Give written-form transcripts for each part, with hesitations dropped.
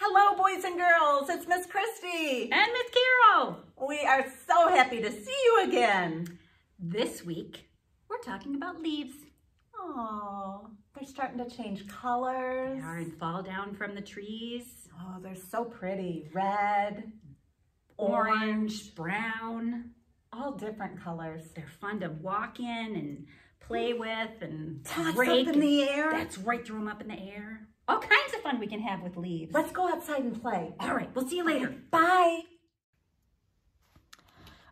Hello, boys and girls. It's Miss Christie. And Miss Carol. We are so happy to see you again. This week, we're talking about leaves. Oh, they're starting to change colors. They are and fall down from the trees. Oh, they're so pretty. Red, orange, brown. All different colors. They're fun to walk in and play with and toss rake up in the air. That's right, throw them up in the air. All kinds of fun we can have with leaves. Let's go outside and play. All right, we'll see you later. Bye.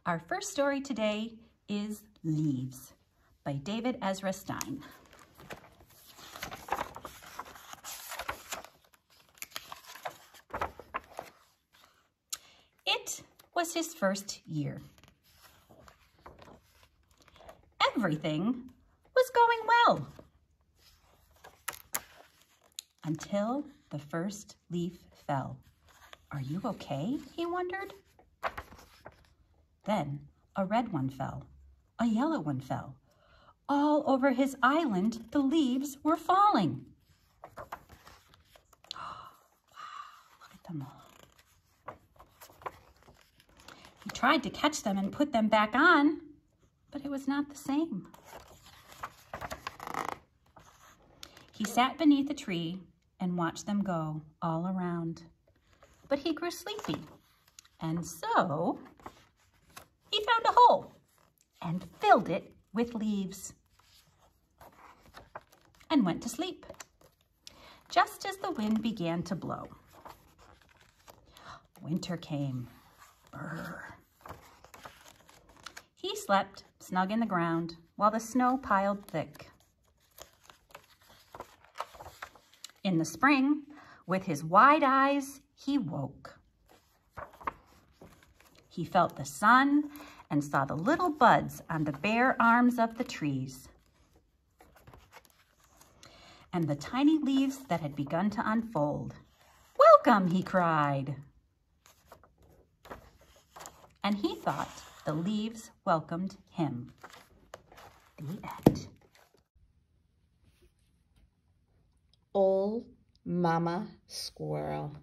Our first story today is Leaves by David Ezra Stein. It was his first year. Everything was going well until the first leaf fell. "Are you okay?" he wondered. Then a red one fell, a yellow one fell. All over his island, the leaves were falling. Wow, look at them all. He tried to catch them and put them back on, but it was not the same. He sat beneath a tree and watched them go all around. But he grew sleepy, and so he found a hole and filled it with leaves and went to sleep, just as the wind began to blow. Winter came. Brr. He slept snug in the ground while the snow piled thick. In the spring, with his wide eyes, he woke. He felt the sun and saw the little buds on the bare arms of the trees and the tiny leaves that had begun to unfold. "Welcome," he cried. And he thought the leaves welcomed him. The end. Old Mama Squirrel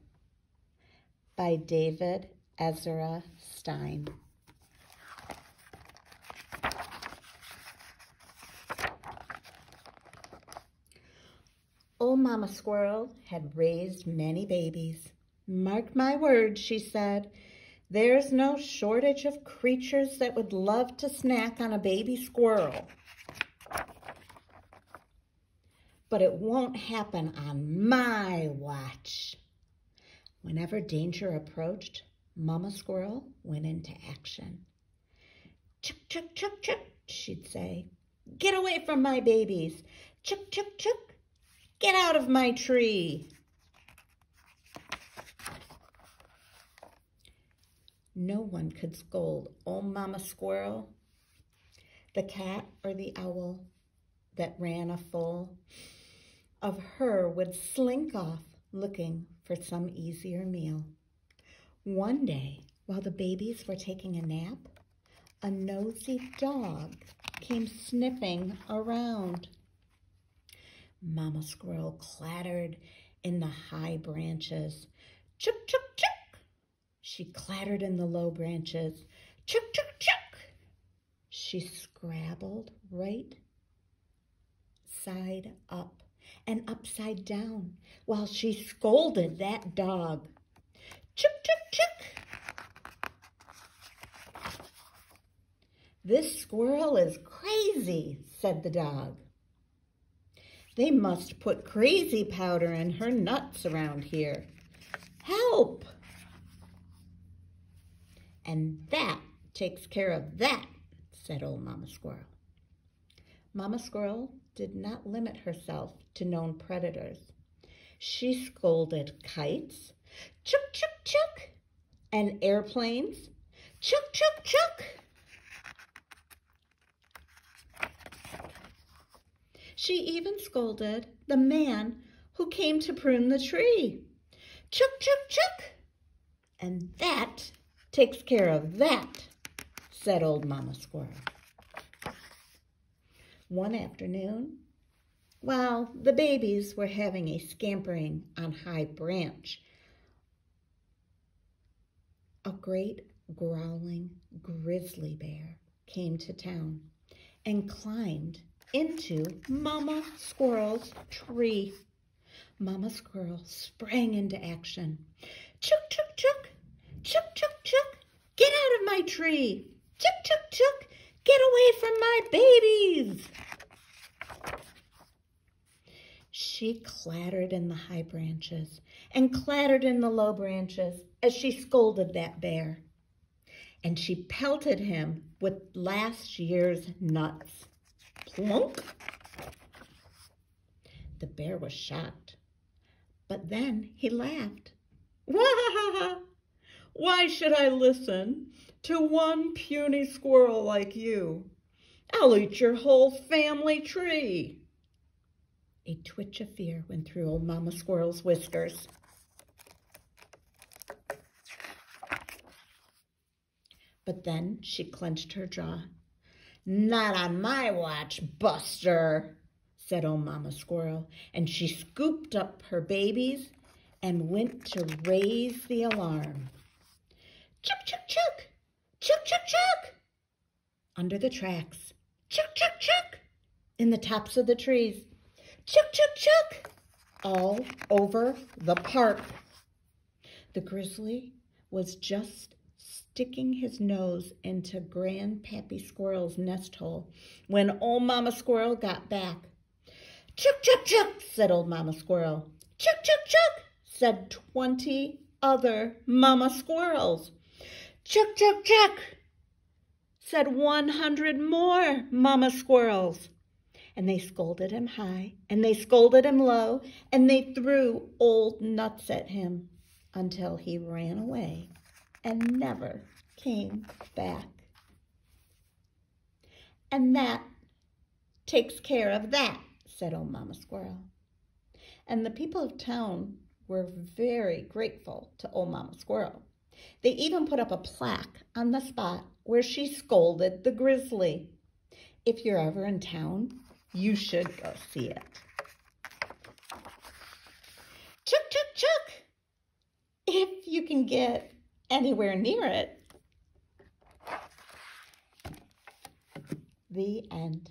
by David Ezra Stein. Old Mama Squirrel had raised many babies. "Mark my words," she said, "there's no shortage of creatures that would love to snack on a baby squirrel. But it won't happen on my watch." Whenever danger approached, Mama Squirrel went into action. "Chuk, chuk, chuk, chuk," she'd say. "Get away from my babies. Chuk, chuk, chuk. Get out of my tree." No one could scold old Mama Squirrel. The cat or the owl that ran a foal of her would slink off looking for some easier meal. One day, while the babies were taking a nap, a nosy dog came sniffing around. Mama Squirrel clattered in the high branches. "Chuk, chuk, chuk." She clattered in the low branches. "Chuk, chuk, chuk." She scrabbled right side up and upside down while she scolded that dog. "Chuk, chuk, chuk." "This squirrel is crazy," said the dog. "They must put crazy powder in her nuts around here. Help!" "And that takes care of that," said old Mama Squirrel. Mama Squirrel did not limit herself to known predators. She scolded kites, "Chuk, chuk, chuk," and airplanes, "Chuk, chuk, chuk." She even scolded the man who came to prune the tree. "Chuk, chuk, chuk." "And that takes care of that," said old Mama Squirrel. One afternoon, while the babies were having a scampering on High Branch, a great growling grizzly bear came to town and climbed into Mama Squirrel's tree. Mama Squirrel sprang into action. Chuk, chuk, chuk, chuk, chuk, chuk, get out of my tree. Chuk, chuk, chuk, get away from my babies. She clattered in the high branches and clattered in the low branches as she scolded that bear. And she pelted him with last year's nuts. Plunk! The bear was shocked, but then he laughed. Why should I listen to one puny squirrel like you? I'll eat your whole family tree. A twitch of fear went through old Mama Squirrel's whiskers. But then she clenched her jaw. Not on my watch, Buster, said old Mama Squirrel, and she scooped up her babies and went to raise the alarm. Chuk, chuk, chuk, chuk, chuk, chuk, under the tracks. Chuk, chuk, chuk, in the tops of the trees. Chuk, chuk, chuk, all over the park. The grizzly was just sticking his nose into Grandpappy Squirrel's nest hole when old Mama Squirrel got back. Chuk, chuk, chuk, said old Mama Squirrel. Chuk, chuk, chuk, said 20 other Mama Squirrels. Chuk, chuk, chuk, said 100 more Mama Squirrels. And they scolded him high, and they scolded him low, and they threw old nuts at him until he ran away and never came back. And that takes care of that, said old Mama Squirrel. And the people of town were very grateful to old Mama Squirrel. They even put up a plaque on the spot where she scolded the grizzly. If you're ever in town, you should go see it. Chuk, chuk, chuk, if you can get anywhere near it. The end.